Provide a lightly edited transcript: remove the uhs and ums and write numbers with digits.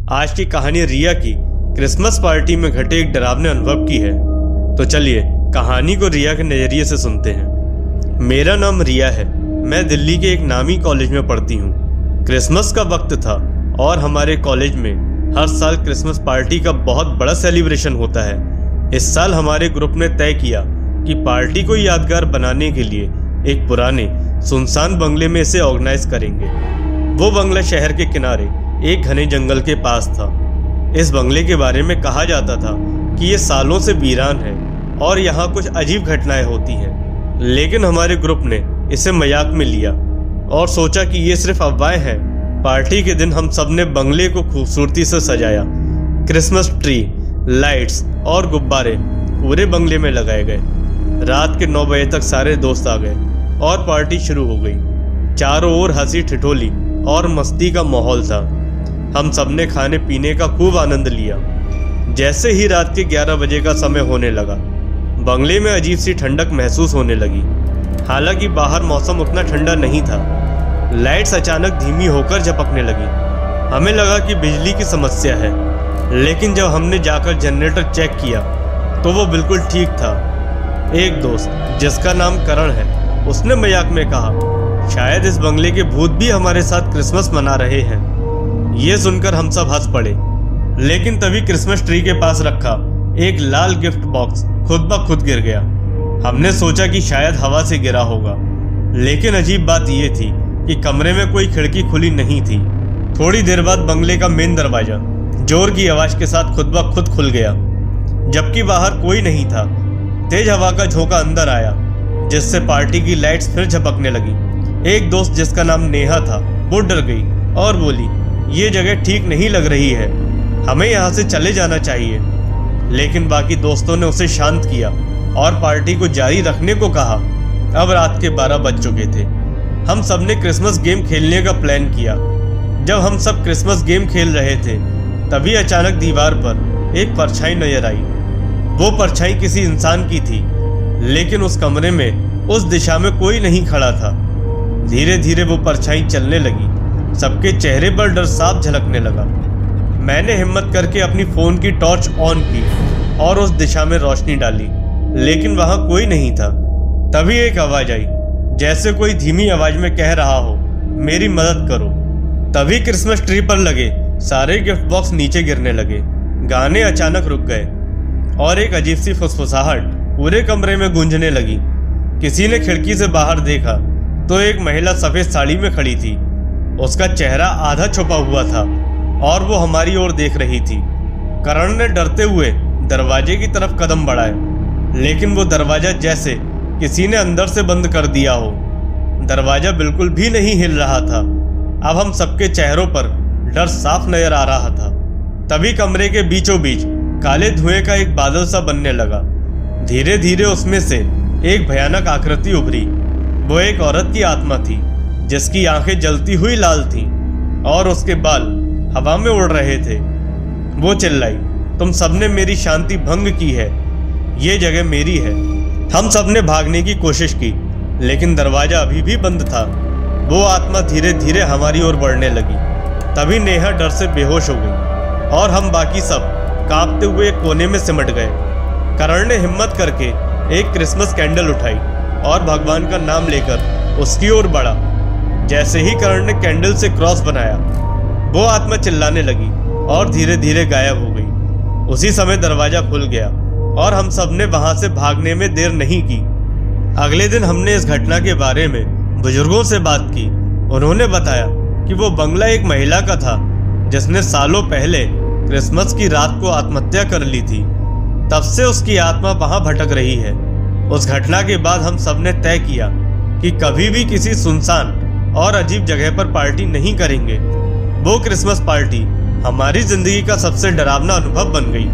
आज की कहानी रिया की क्रिसमस पार्टी में घटे एक डरावने अनुभव की है। तो चलिए कहानी को रिया के नजरिए से सुनते हैं। मेरा नाम रिया है। मैं दिल्ली के एक नामी कॉलेज में पढ़ती हूँ। क्रिसमस का वक्त था और हमारे कॉलेज में हर साल क्रिसमस पार्टी का बहुत बड़ा सेलिब्रेशन होता है। इस साल हमारे ग्रुप ने तय किया कि पार्टी को यादगार बनाने के लिए एक पुराने सुनसान बंगले में इसे ऑर्गेनाइज करेंगे। वो बंगला शहर के किनारे एक घने जंगल के पास था। इस बंगले के बारे में कहा जाता था कि ये सालों से वीरान है और यहाँ कुछ अजीब घटनाएं होती हैं। लेकिन हमारे ग्रुप ने इसे मजाक में लिया और सोचा कि ये सिर्फ अफवाहें हैं। पार्टी के दिन हम सब ने बंगले को खूबसूरती से सजाया। क्रिसमस ट्री, लाइट्स और गुब्बारे पूरे बंगले में लगाए गए। रात के 9 बजे तक सारे दोस्त आ गए और पार्टी शुरू हो गई। चारों ओर हंसी ठिठोली और मस्ती का माहौल था। हम सब ने खाने पीने का खूब आनंद लिया। जैसे ही रात के 11 बजे का समय होने लगा, बंगले में अजीब सी ठंडक महसूस होने लगी। हालांकि बाहर मौसम उतना ठंडा नहीं था। लाइट्स अचानक धीमी होकर झपकने लगी। हमें लगा कि बिजली की समस्या है, लेकिन जब हमने जाकर जनरेटर चेक किया तो वो बिल्कुल ठीक था। एक दोस्त जिसका नाम करण है, उसने मजाक में कहा, शायद इस बंगले के भूत भी हमारे साथ क्रिसमस मना रहे हैं। ये सुनकर हम सब हंस पड़े। लेकिन तभी क्रिसमस ट्री के पास रखा एक लाल गिफ्ट बॉक्स खुद ब खुद गिर गया। हमने सोचा कि शायद हवा से गिरा होगा, लेकिन अजीब बात यह थी कि कमरे में कोई खिड़की खुली नहीं थी। थोड़ी देर बाद बंगले का मेन दरवाजा जोर की आवाज के साथ खुद ब खुद खुल गया, जबकि बाहर कोई नहीं था। तेज हवा का झोंका अंदर आया, जिससे पार्टी की लाइट्स फिर झपकने लगी। एक दोस्त जिसका नाम नेहा था, वो डर गई और बोली, ये जगह ठीक नहीं लग रही है, हमें यहाँ से चले जाना चाहिए। लेकिन बाकी दोस्तों ने उसे शांत किया और पार्टी को जारी रखने को कहा। अब रात के 12 बज चुके थे। हम सब ने क्रिसमस गेम खेलने का प्लान किया। जब हम सब क्रिसमस गेम खेल रहे थे, तभी अचानक दीवार पर एक परछाई नजर आई। वो परछाई किसी इंसान की थी, लेकिन उस कमरे में उस दिशा में कोई नहीं खड़ा था। धीरे धीरे वो परछाई चलने लगी। सबके चेहरे पर डर साफ झलकने लगा। मैंने हिम्मत करके अपनी फोन की टॉर्च ऑन की और उस दिशा में रोशनी डाली, लेकिन वहां कोई नहीं था। तभी एक आवाज आई, जैसे कोई धीमी आवाज में कह रहा हो, मेरी मदद करो। तभी क्रिसमस ट्री पर लगे सारे गिफ्ट बॉक्स नीचे गिरने लगे। गाने अचानक रुक गए और एक अजीब सी फुसफुसाहट पूरे कमरे में गूंजने लगी। किसी ने खिड़की से बाहर देखा तो एक महिला सफेद साड़ी में खड़ी थी। उसका चेहरा आधा छुपा हुआ था और वो हमारी ओर देख रही थी। करण ने डरते हुए दरवाजे की तरफ कदम बढ़ाए, लेकिन वो दरवाजा जैसे किसी ने अंदर से बंद कर दिया हो। दरवाजा बिल्कुल भी नहीं हिल रहा था। अब हम सबके चेहरों पर डर साफ नजर आ रहा था। तभी कमरे के बीचों बीच काले धुएं का एक बादल सा बनने लगा। धीरे धीरे उसमें से एक भयानक आकृति उभरी। वो एक औरत की आत्मा थी, जिसकी आंखें जलती हुई लाल थीं और उसके बाल हवा में उड़ रहे थे। वो चिल्लाई, तुम सबने मेरी शांति भंग की है, ये जगह मेरी है। हम सबने भागने की कोशिश की, लेकिन दरवाजा अभी भी बंद था। वो आत्मा धीरे धीरे हमारी ओर बढ़ने लगी। तभी नेहा डर से बेहोश हो गई और हम बाकी सब कांपते हुए एक कोने में सिमट गए। करण ने हिम्मत करके एक क्रिसमस कैंडल उठाई और भगवान का नाम लेकर उसकी ओर बढ़ा। जैसे ही करण ने कैंडल से क्रॉस बनाया, वो आत्मा चिल्लाने लगी और धीरे धीरे गायब हो गई। उसी समय दरवाजा खुल गया और हम सब ने वहां से भागने में देर नहीं की। अगले दिन हमने इस घटना के बारे में बुजुर्गों से बात की। उन्होंने बताया कि वो बंगला एक महिला का था, जिसने सालों पहले क्रिसमस की रात को आत्महत्या कर ली थी। तब से उसकी आत्मा वहां भटक रही है। उस घटना के बाद हम सब ने तय किया कि कभी भी किसी सुनसान और अजीब जगह पर पार्टी नहीं करेंगे। वो क्रिसमस पार्टी हमारी जिंदगी का सबसे डरावना अनुभव बन गई।